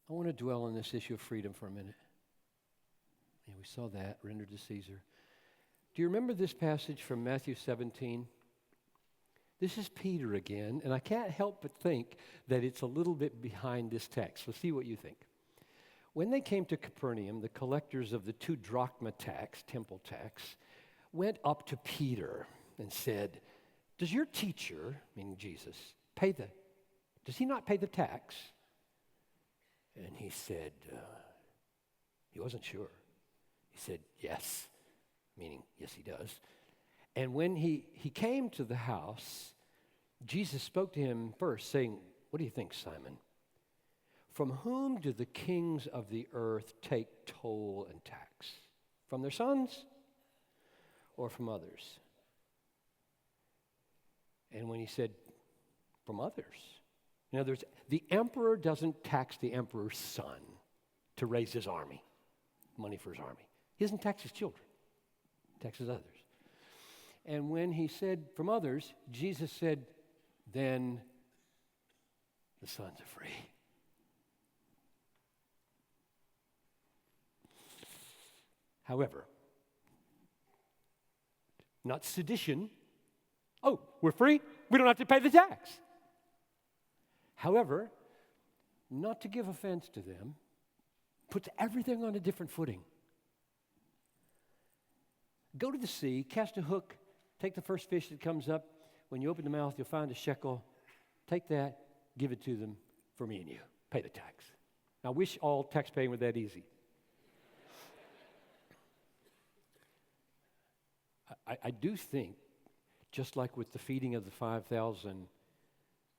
I want to dwell on this issue of freedom for a minute. Yeah, we saw that, rendered to Caesar. Do you remember this passage from Matthew 17? This is Peter again, and I can't help but think that it's a little bit behind this text. So see what you think. When they came to Capernaum, the collectors of the 2 drachma tax, temple tax, went up to Peter and said, "Does your teacher," meaning Jesus, does he not pay the tax?" And he said, he wasn't sure. He said, "Yes," meaning, yes, he does. And when he came to the house, Jesus spoke to him first, saying, "What do you think, Simon? From whom do the kings of the earth take toll and tax? From their sons or from others?" And when he said, "From others," in other words, the emperor doesn't tax the emperor's son to raise his army, money for his army. He doesn't tax his children. He taxes others. And when he said, "From others," Jesus said, "Then the sons are free." However, not sedition. Oh, we're free? We don't have to pay the tax. However, not to give offense to them, puts everything on a different footing. Go to the sea, cast a hook, take the first fish that comes up. When you open the mouth, you'll find a shekel. Take that, give it to them for me and you. Pay the tax. I wish all tax paying were that easy. I do think, just like with the feeding of the 5,000,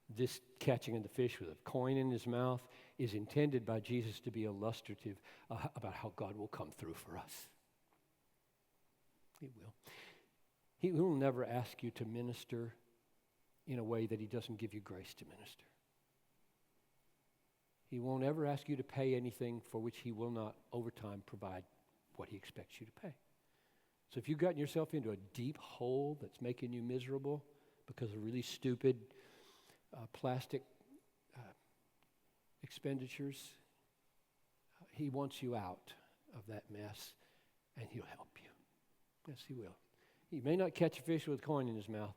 this catching of the fish with a coin in his mouth is intended by Jesus to be illustrative about how God will come through for us. He will. He will never ask you to minister in a way that he doesn't give you grace to minister. He won't ever ask you to pay anything for which he will not, over time, provide what he expects you to pay. So if you've gotten yourself into a deep hole that's making you miserable because of really stupid plastic expenditures, he wants you out of that mess, and he'll help you. Yes, he will. He may not catch a fish with a coin in his mouth,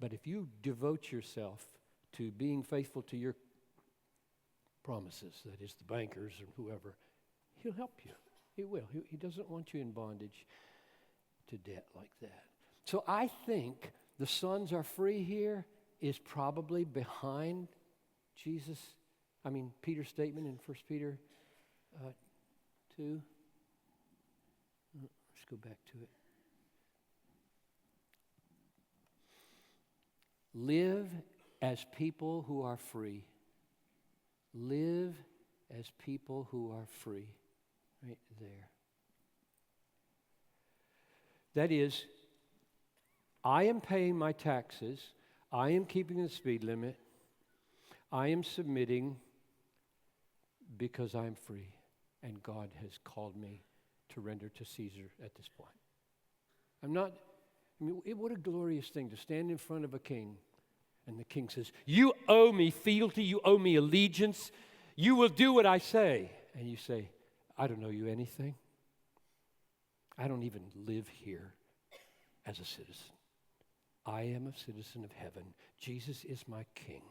but if you devote yourself to being faithful to your promises, that is the bankers or whoever, he'll help you. He will. He doesn't want you in bondage to debt like that. So I think the sons are free here is probably behind Peter's statement in 1 Peter 2. Let's go back to it. Live as people who are free. Live as people who are free. Right there. That is, I am paying my taxes. I am keeping the speed limit. I am submitting because I'm free. And God has called me to render to Caesar at this point. What a glorious thing to stand in front of a king. And the king says, "You owe me fealty. You owe me allegiance. You will do what I say." And you say, "I don't owe you anything. I don't even live here as a citizen. I am a citizen of heaven. Jesus is my king.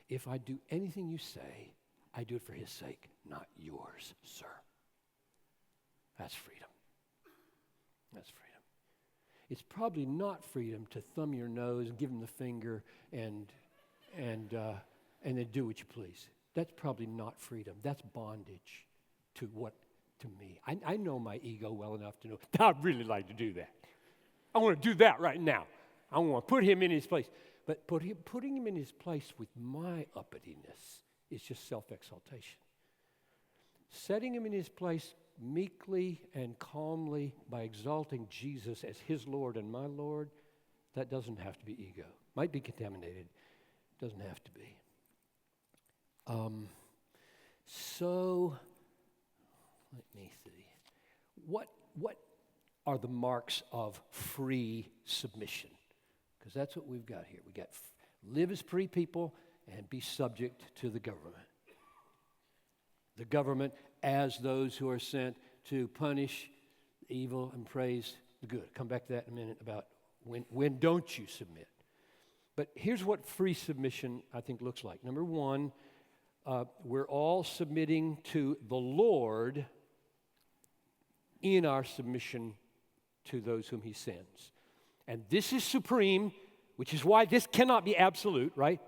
If I do anything you say, I do it for his sake, not yours, sir." That's freedom. That's freedom. It's probably not freedom to thumb your nose and give him the finger and then do what you please. That's probably not freedom. That's bondage to me. I know my ego well enough to know, I'd really like to do that. I want to do that right now. I want to put him in his place. But putting him in his place with my uppityness is just self-exaltation. Setting him in his place meekly and calmly by exalting Jesus as his Lord and my Lord, that doesn't have to be ego. Might be contaminated. Doesn't have to be. So, let me see. What are the marks of free submission? Because that's what we've got here. We got live as free people and be subject to the government. the government as those who are sent to punish evil and praise the good. Come back to that in a minute about when don't you submit. But here's what free submission, I think, looks like. Number one, we're all submitting to the Lord in our submission to those whom He sends. And this is supreme, which is why this cannot be absolute, right?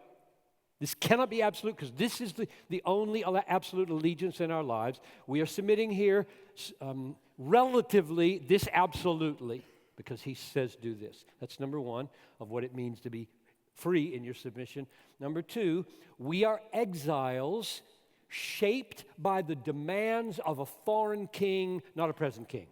This cannot be absolute because this is the only absolute allegiance in our lives. We are submitting here relatively, this absolutely, because He says do this. That's number one of what it means to be free in your submission. Number two, we are exiles shaped by the demands of a foreign king, not a present king.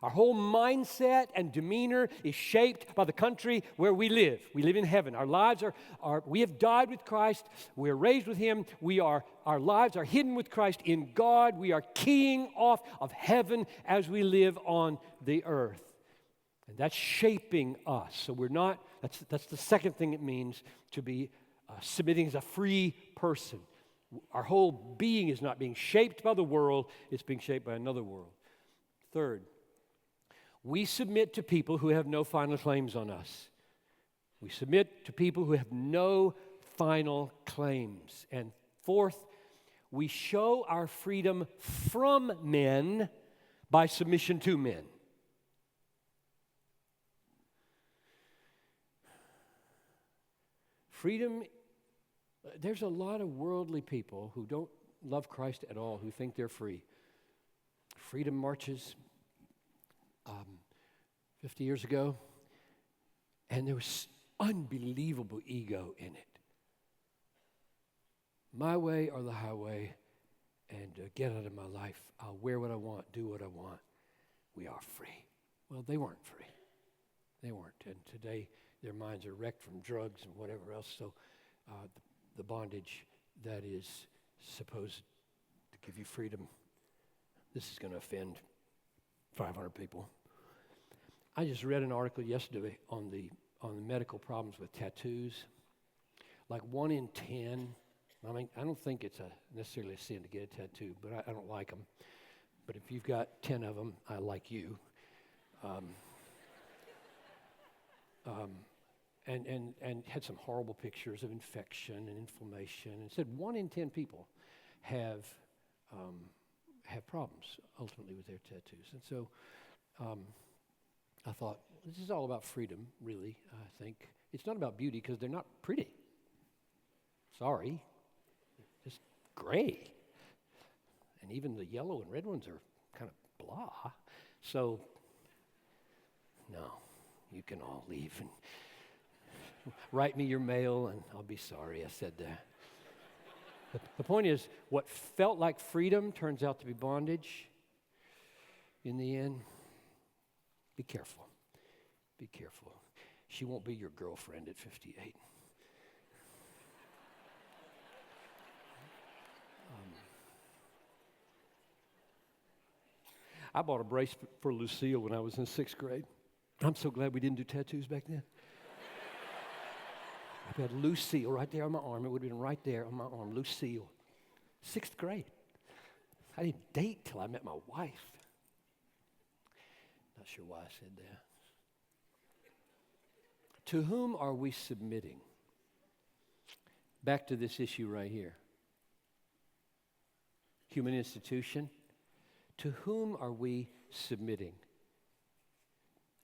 Our whole mindset and demeanor is shaped by the country where we live. We live in heaven. Our lives are we have died with Christ. We're raised with Him. Our lives are hidden with Christ in God. We are keying off of heaven as we live on the earth. And that's shaping us. So we're not, that's the second thing it means to be submitting as a free person. Our whole being is not being shaped by the world, it's being shaped by another world. Third, we submit to people who have no final claims on us. We submit to people who have no final claims. And fourth, we show our freedom from men by submission to men. Freedom, there's a lot of worldly people who don't love Christ at all, who think they're free. Freedom marches 50 years ago, and there was unbelievable ego in it. My way or the highway, and get out of my life. I'll wear what I want, do what I want. We are free. Well, they weren't free. They weren't. And today, their minds are wrecked from drugs and whatever else. So the bondage that is supposed to give you freedom, this is going to offend 500 people. I just read an article yesterday on the medical problems with tattoos. Like 1 in 10, I mean, I don't think it's necessarily a sin to get a tattoo, but I don't like them. But if you've got 10 of them, I like you. And had some horrible pictures of infection and inflammation, and said 1 in 10 people have problems ultimately with their tattoos. And so I thought, this is all about freedom, really, I think. It's not about beauty because they're not pretty. Sorry. Just gray. And even the yellow and red ones are kind of blah. So, no, you can all leave and write me your mail and I'll be sorry I said that. The point is, what felt like freedom turns out to be bondage. In the end, be careful. Be careful. She won't be your girlfriend at 58. I bought a brace for Lucille when I was in 6th grade. I'm so glad we didn't do tattoos back then. I had Lucille right there on my arm. It would have been right there on my arm, Lucille. 6th grade. I didn't date till I met my wife. Not sure why I said that. To whom are we submitting? Back to this issue right here. Human institution. To whom are we submitting?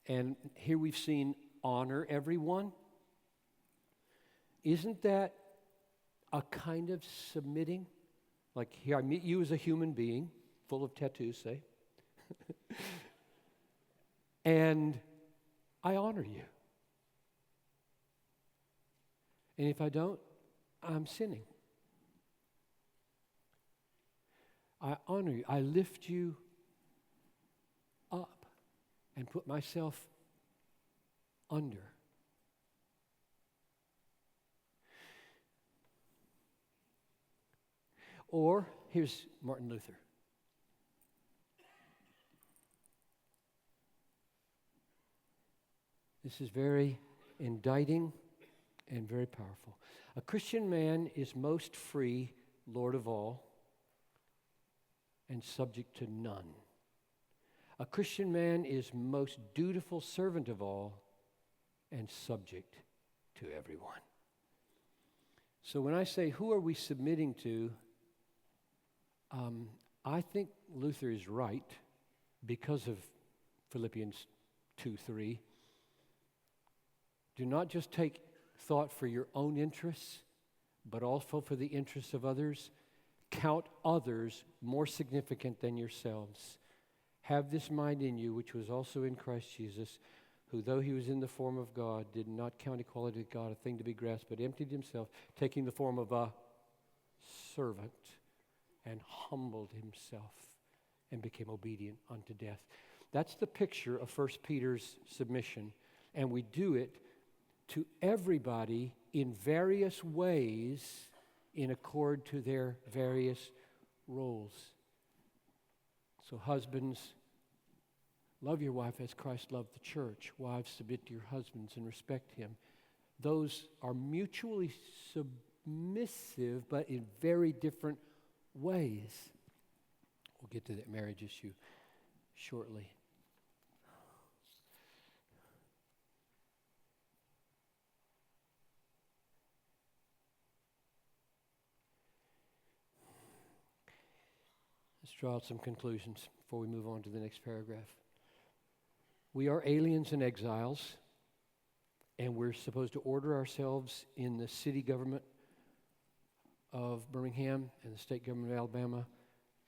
And here we've seen honor everyone. Isn't that a kind of submitting? Like here, I meet you as a human being, full of tattoos, say. And I honor you. And if I don't, I'm sinning. I honor you. I lift you up and put myself under. Or, here's Martin Luther. This is very indicting and very powerful. A Christian man is most free, Lord of all, and subject to none. A Christian man is most dutiful servant of all and subject to everyone. So when I say, who are we submitting to? I think Luther is right because of Philippians 2:3. Do not just take thought for your own interests, but also for the interests of others. Count others more significant than yourselves. Have this mind in you, which was also in Christ Jesus, who, though he was in the form of God, did not count equality with God a thing to be grasped, but emptied himself, taking the form of a servant, and humbled himself and became obedient unto death. That's the picture of 1 Peter's submission. And we do it to everybody in various ways in accord to their various roles. So husbands, love your wife as Christ loved the church. Wives, submit to your husbands and respect him. Those are mutually submissive, but in very different ways. We'll get to that marriage issue shortly. Let's draw out some conclusions before we move on to the next paragraph. We are aliens and exiles, and we're supposed to order ourselves in the city government of Birmingham and the state government of Alabama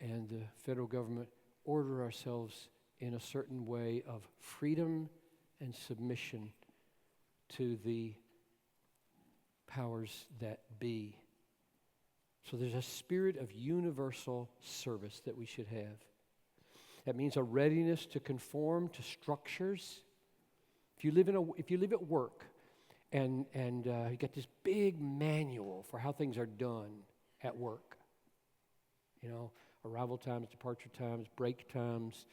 and the federal government, order ourselves in a certain way of freedom and submission to the powers that be. So there's a spirit of universal service that we should have. That means a readiness to conform to structures. If you live at work and you get this big manual for how things are done at work, you know, arrival times, departure times, break times,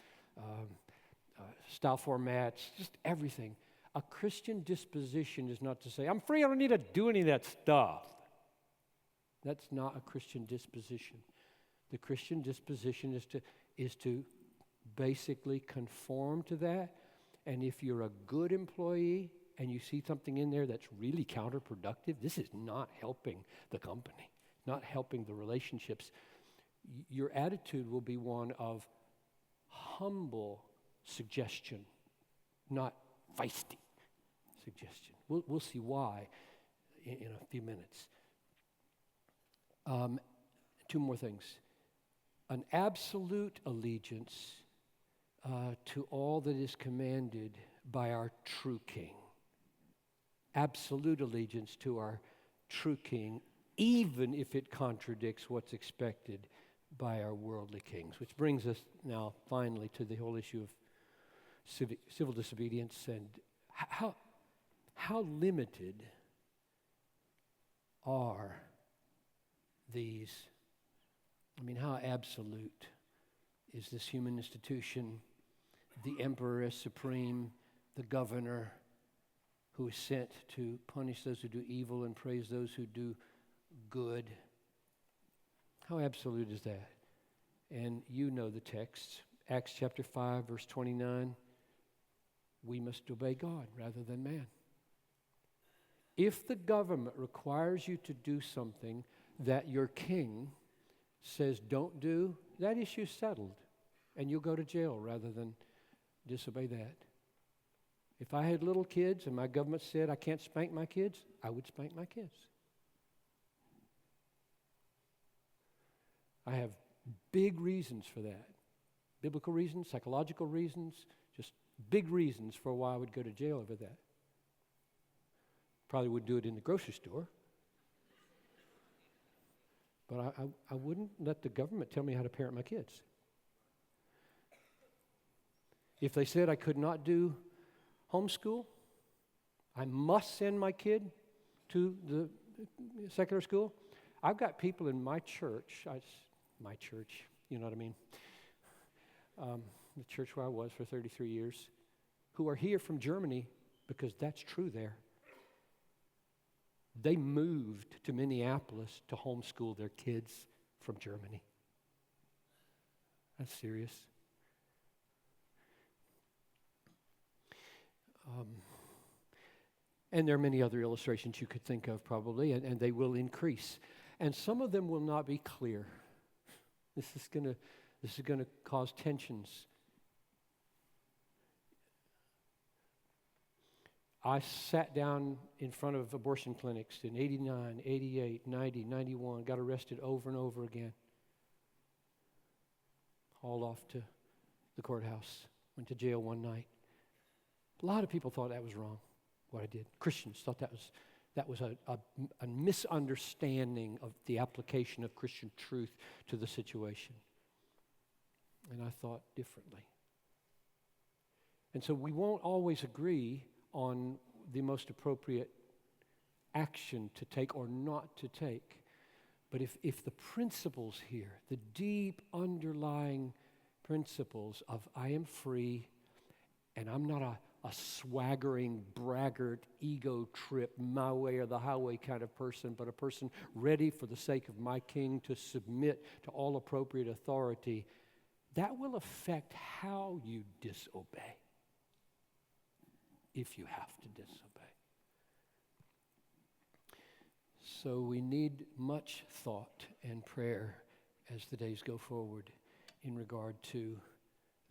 style formats, just everything. A Christian disposition is not to say, I'm free, I don't need to do any of that stuff. That's not a Christian disposition. The Christian disposition is to basically conform to that. And if you're a good employee and you see something in there that's really counterproductive, this is not helping the company, not helping the relationships. Your attitude will be one of humble suggestion, not feisty suggestion. We'll see why in a few minutes. Two more things. An absolute allegiance to all that is commanded by our true King. Absolute allegiance to our true King, even if it contradicts what's expected by our worldly kings. Which brings us now finally to the whole issue of civil disobedience and how limited are these. I mean, how absolute is this human institution? The emperor as supreme, the governor who is sent to punish those who do evil and praise those who do good. How absolute is that? And you know the text. Acts chapter 5, verse 29. We must obey God rather than man. If the government requires you to do something that your king says don't do, that issue's settled. And you'll go to jail rather than disobey that. If I had little kids and my government said I can't spank my kids, I would spank my kids. I have big reasons for that. Biblical reasons, psychological reasons, just big reasons for why I would go to jail over that. Probably would do it in the grocery store. But I wouldn't let the government tell me how to parent my kids. If they said I could not do homeschool, I must send my kid to the secular school. I've got people in my church, you know what I mean, the church where I was for 33 years, who are here from Germany because that's true there. They moved to Minneapolis to homeschool their kids from Germany. That's serious. And there are many other illustrations you could think of probably, and they will increase. And some of them will not be clear. This is going to cause tensions. I sat down in front of abortion clinics in 89, 88, 90, 91, got arrested over and over again. Hauled off to the courthouse, went to jail one night. A lot of people thought that was wrong, what I did. Christians thought that was a misunderstanding of the application of Christian truth to the situation. And I thought differently. And so we won't always agree on the most appropriate action to take or not to take. But if the principles here, the deep underlying principles of I am free and I'm not a swaggering, braggart, ego trip, my way or the highway kind of person, but a person ready for the sake of my King to submit to all appropriate authority, that will affect how you disobey. If you have to disobey. So we need much thought and prayer as the days go forward in regard to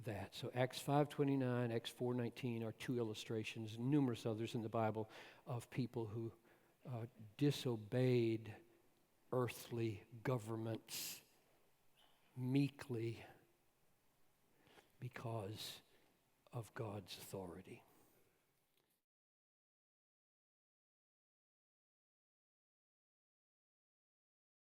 that. So Acts 5:29, Acts 4:19 are two illustrations, numerous others in the Bible of people who disobeyed earthly governments meekly because of God's authority.